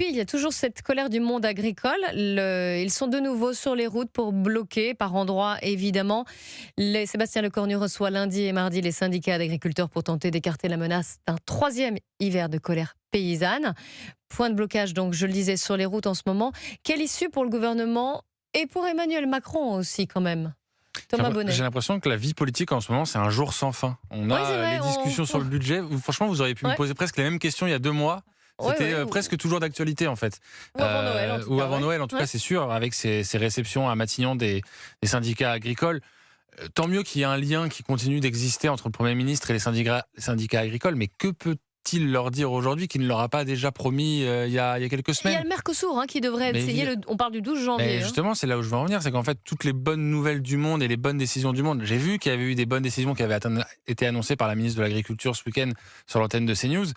puis, il y a toujours cette colère du monde agricole. Ils sont de nouveau sur les routes pour bloquer par endroits, évidemment. Sébastien Lecornu reçoit lundi et mardi les syndicats d'agriculteurs pour tenter d'écarter la menace d'un troisième hiver de colère paysanne. Point de blocage, donc, je le disais, sur les routes en ce moment. Quelle issue pour le gouvernement et pour Emmanuel Macron aussi, quand même? Thomas Bonnet. J'ai l'impression que la vie politique en ce moment, c'est un jour sans fin. On Oui, a c'est vrai, les discussions sur le budget. Franchement, vous auriez pu me Ouais. poser presque les mêmes questions il y a 2 mois. C'était Ouais. presque toujours d'actualité, en fait. Ou avant Noël, en tout Ou cas. avant Ouais. Noël, en tout Ouais. cas, c'est sûr, avec ces réceptions à Matignon des syndicats agricoles. Tant mieux qu'il y ait un lien qui continue d'exister entre le Premier ministre et les syndicats agricoles, mais que peut-il leur dire aujourd'hui qu'il ne leur a pas déjà promis il y a quelques Il y a semaines? le Mercosur qui devrait être Mais signé. On parle du 12 janvier. Mais justement, c'est là où je veux en venir, c'est qu'en fait, toutes les bonnes nouvelles du monde et les bonnes décisions du monde, j'ai vu qu'il y avait eu des bonnes décisions qui avaient été annoncées par la ministre de l'Agriculture ce week-end sur l'antenne de CNews,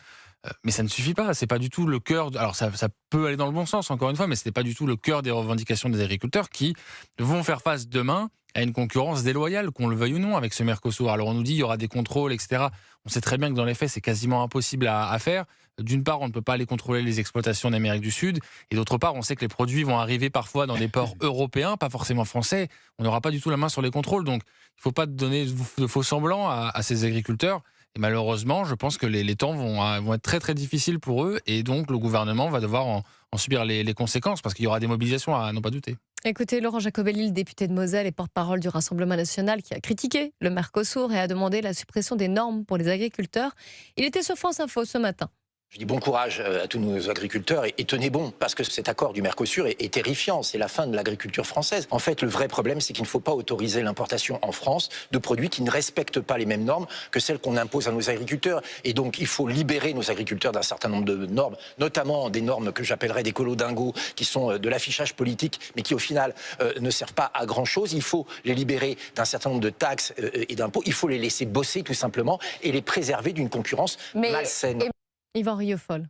mais ça ne suffit pas, c'est pas du tout le cœur, alors ça peut aller dans le bon sens, encore une fois, mais ce n'est pas du tout le cœur des revendications des agriculteurs qui vont faire face demain à une concurrence déloyale, qu'on le veuille ou non, avec ce Mercosur. Alors on nous dit il y aura des contrôles, etc. On sait très bien que dans les faits, c'est quasiment impossible à faire. D'une part, on ne peut pas aller contrôler les exploitations d'Amérique du Sud, et d'autre part, on sait que les produits vont arriver parfois dans des ports européens, pas forcément français. On n'aura pas du tout la main sur les contrôles, donc il ne faut pas donner de faux semblants à ces agriculteurs. Et malheureusement, je pense que les temps vont être très très difficiles pour eux, et donc le gouvernement va devoir en subir les conséquences, parce qu'il y aura des mobilisations à n'en pas douter. Écoutez, Laurent Jacobelli, le député de Moselle et porte-parole du Rassemblement national, qui a critiqué le Mercosur et a demandé la suppression des normes pour les agriculteurs. Il était sur France Info ce matin. Je dis bon courage à tous nos agriculteurs et tenez bon, parce que cet accord du Mercosur est terrifiant, c'est la fin de l'agriculture française. En fait, le vrai problème, c'est qu'il ne faut pas autoriser l'importation en France de produits qui ne respectent pas les mêmes normes que celles qu'on impose à nos agriculteurs. Et donc, il faut libérer nos agriculteurs d'un certain nombre de normes, notamment des normes que j'appellerais des colodingos, qui sont de l'affichage politique, mais qui au final ne servent pas à grand-chose. Il faut les libérer d'un certain nombre de taxes et d'impôts. Il faut les laisser bosser tout simplement et les préserver d'une concurrence malsaine. Yvan Rieufol,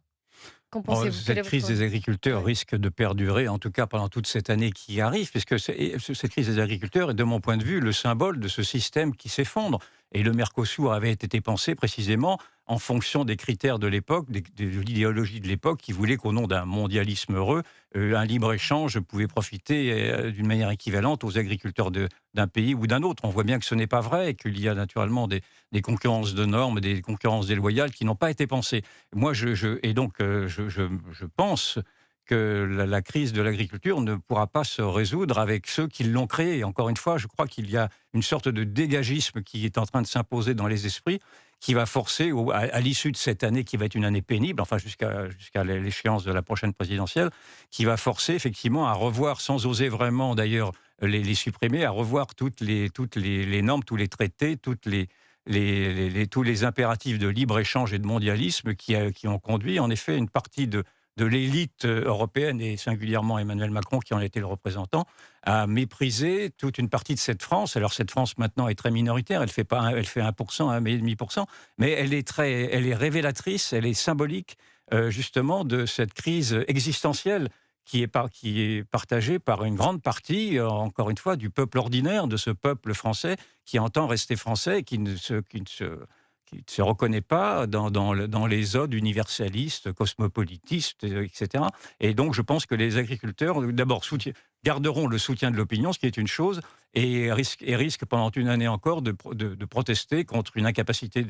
qu'en pensez-vous? Cette crise des agriculteurs risque de perdurer, en tout cas pendant toute cette année qui arrive, puisque cette crise des agriculteurs est, de mon point de vue, le symbole de ce système qui s'effondre. Et le Mercosur avait été pensé précisément en fonction des critères de l'époque, de l'idéologie de l'époque, qui voulait qu'au nom d'un mondialisme heureux, un libre-échange pouvait profiter d'une manière équivalente aux agriculteurs d'un pays ou d'un autre. On voit bien que ce n'est pas vrai et qu'il y a naturellement des concurrences de normes, des concurrences déloyales qui n'ont pas été pensées. Moi, je pense que la crise de l'agriculture ne pourra pas se résoudre avec ceux qui l'ont créée. Et encore une fois, je crois qu'il y a une sorte de dégagisme qui est en train de s'imposer dans les esprits, qui va forcer, à l'issue de cette année, qui va être une année pénible, enfin jusqu'à l'échéance de la prochaine présidentielle, qui va forcer effectivement à revoir, sans oser vraiment d'ailleurs les supprimer, à revoir toutes les normes, tous les traités, tous les impératifs de libre-échange et de mondialisme qui ont conduit en effet une partie de l'élite européenne, et singulièrement Emmanuel Macron, qui en était le représentant, à mépriser toute une partie de cette France. Alors cette France, maintenant, est très minoritaire, elle fait 1%, 1,5%, mais elle est révélatrice, elle est symbolique, justement, de cette crise existentielle qui est partagée par une grande partie, encore une fois, du peuple ordinaire, de ce peuple français qui entend rester français et qui ne se reconnaît pas dans les odes universalistes, cosmopolitistes, etc. Et donc, je pense que les agriculteurs, d'abord, garderont le soutien de l'opinion, ce qui est une chose, et risquent pendant une année encore de protester contre une incapacité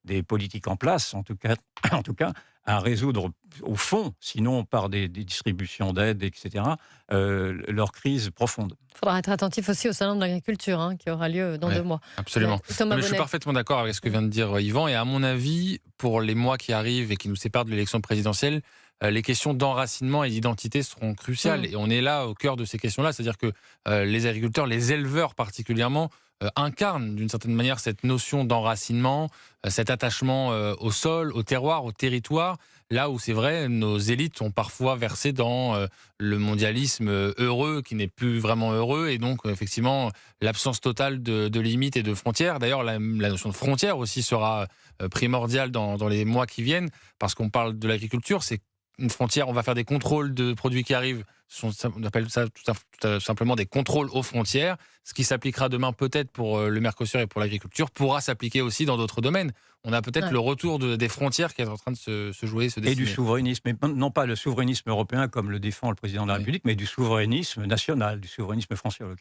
des politiques en place, en tout cas, à résoudre au fond, sinon par des distributions d'aide, etc., leur crise profonde. Il faudra être attentif aussi au salon de l'agriculture qui aura lieu dans 2 mois. Absolument. Thomas Mais je suis Bonnet. parfaitement d'accord avec ce que vient de dire Yvan. Et à mon avis, pour les mois qui arrivent et qui nous séparent de l'élection présidentielle, les questions d'enracinement et d'identité seront cruciales. Et on est là au cœur de ces questions-là. C'est-à-dire que les agriculteurs, les éleveurs particulièrement, incarnent d'une certaine manière cette notion d'enracinement, cet attachement au sol, au terroir, au territoire. Là où c'est vrai, nos élites ont parfois versé dans le mondialisme heureux qui n'est plus vraiment heureux, et donc effectivement l'absence totale de limites et de frontières. D'ailleurs, la notion de frontière aussi sera primordiale dans les mois qui viennent, parce qu'on parle de l'agriculture, c'est une frontière, on va faire des contrôles de produits qui arrivent. On appelle ça tout simplement des contrôles aux frontières. Ce qui s'appliquera demain peut-être pour le Mercosur et pour l'agriculture pourra s'appliquer aussi dans d'autres domaines. On a peut-être le retour des frontières qui est en train de se jouer, se dessiner. Et du souverainisme, mais non pas le souverainisme européen comme le défend le président de la République, mais du souverainisme national, du souverainisme français en l'occurrence.